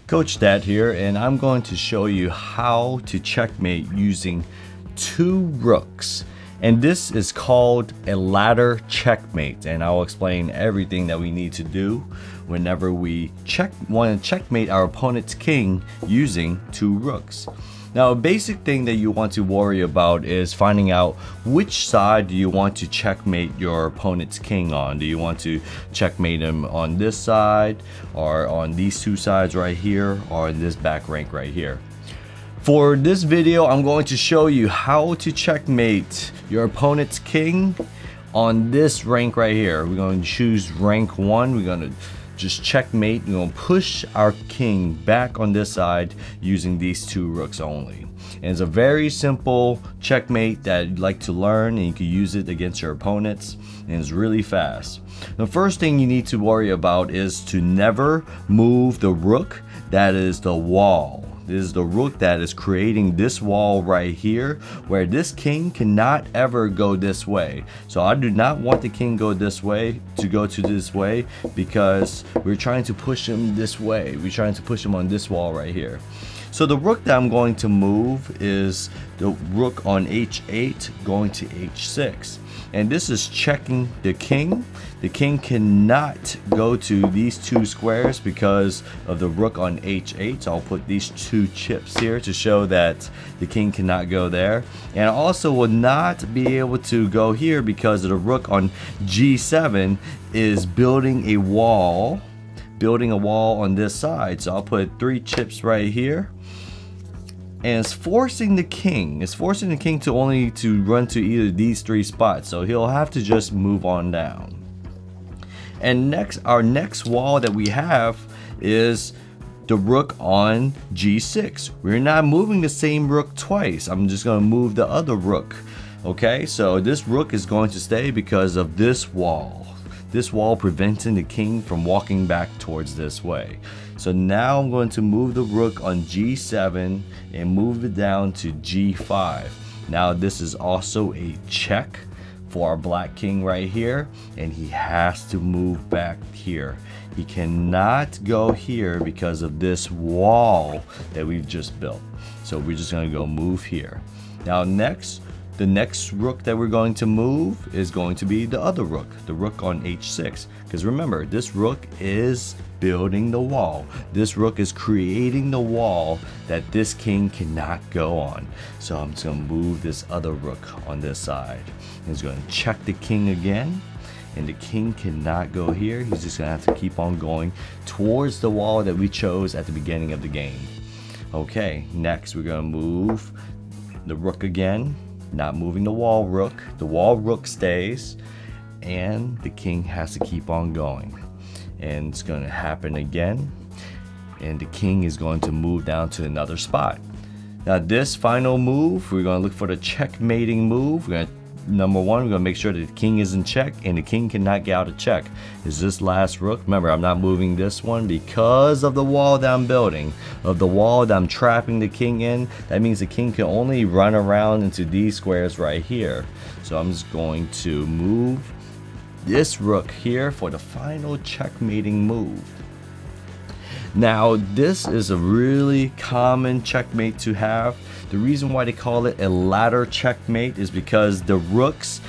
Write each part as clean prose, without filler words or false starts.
Coach Dad here, and I'm going to show you how to checkmate using 2 rooks. And this is called a ladder checkmate, and I'll explain everything that we need to do whenever we want to checkmate our opponent's king using 2 rooks. Now, a basic thing that you want to worry about is finding out which side do you want to checkmate your opponent's king on. Do you want to checkmate him on this side, or on these 2 sides right here, or in this back rank right here? For this video, I'm going to show you how to checkmate your opponent's king on this rank right here. We're going to choose rank 1. We're going to just checkmate. We're going to push our king back on this side using these 2 rooks only. And it's a very simple checkmate that you'd like to learn, and you can use it against your opponents, and it's really fast. The first thing you need to worry about is to never move the rook that is the wall. This is the rook that is creating this wall right here, where this king cannot ever go this way. So I do not want the king go this way, because we're trying to push him this way. We're trying to push him on this wall right here. So the rook that I'm going to move is the rook on h8 going to h6. And this is checking the king. The king cannot go to these 2 squares because of the rook on h8. So I'll put these 2 chips here to show that the king cannot go there. And I also will not be able to go here because of the rook on g7 is building a wall on this side. So I'll put 3 chips right here. And it's forcing the king to only run to either these 3 spots, so he'll have to just move on down. And our next wall that we have is the rook on g6. We're not moving the same rook twice. I'm just going to move the other rook. Okay, so this rook is going to stay because of this wall. This wall preventing the king from walking back towards this way. So now I'm going to move the rook on g7 and move it down to g5. Now this is also a check for our black king right here, and he has to move back here. He cannot go here because of this wall that we've just built. So we're just going to go move here. Now the next rook that we're going to move is going to be the other rook, the rook on h6. Because remember, this rook is building the wall. This rook is creating the wall that this king cannot go on. So I'm just going to move this other rook on this side. He's going to check the king again. And the king cannot go here. He's just going to have to keep on going towards the wall that we chose at the beginning of the game. Okay, next we're going to move the rook again. Not moving the wall rook. The wall rook stays, and the king has to keep on going. And it's going to happen again, and the king is going to move down to another spot. Now this final move, we're going to look for the checkmating move. Number 1, we're going to make sure that the king is in check, and the king cannot get out of check. Is this last rook? Remember, I'm not moving this one because of the wall that I'm building, of the wall that I'm trapping the king in. That means the king can only run around into these squares right here. So I'm just going to move this rook here for the final checkmating move. Now this is a really common checkmate to have. The reason why they call it a ladder checkmate is because the rooks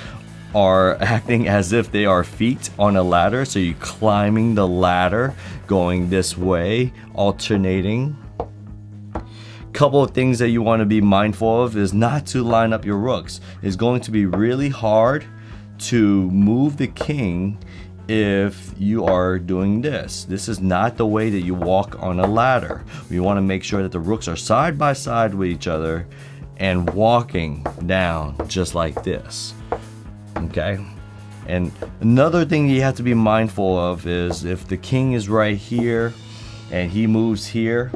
are acting as if they are feet on a ladder. So you're climbing the ladder, going this way, alternating. Couple of things that you want to be mindful of is not to line up your rooks. It's going to be really hard to move the king if you are doing this. This is not the way that you walk on a ladder. We want to make sure that the rooks are side by side with each other and walking down just like this. Okay? And another thing you have to be mindful of is if the king is right here and he moves here,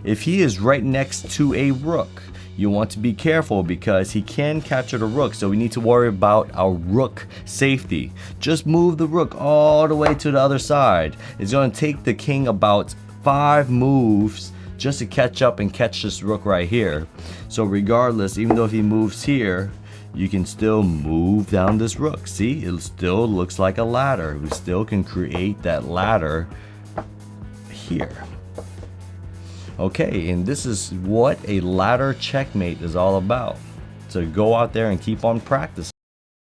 if he is right next to a rook, you want to be careful because he can capture the rook. So we need to worry about our rook safety. Just move the rook all the way to the other side. It's going to take the king about 5 moves just to catch up and catch this rook right here. So regardless, even though if he moves here, you can still move down this rook. See, it still looks like a ladder. We still can create that ladder here. Okay, and this is what a ladder checkmate is all about. So go out there and keep on practicing.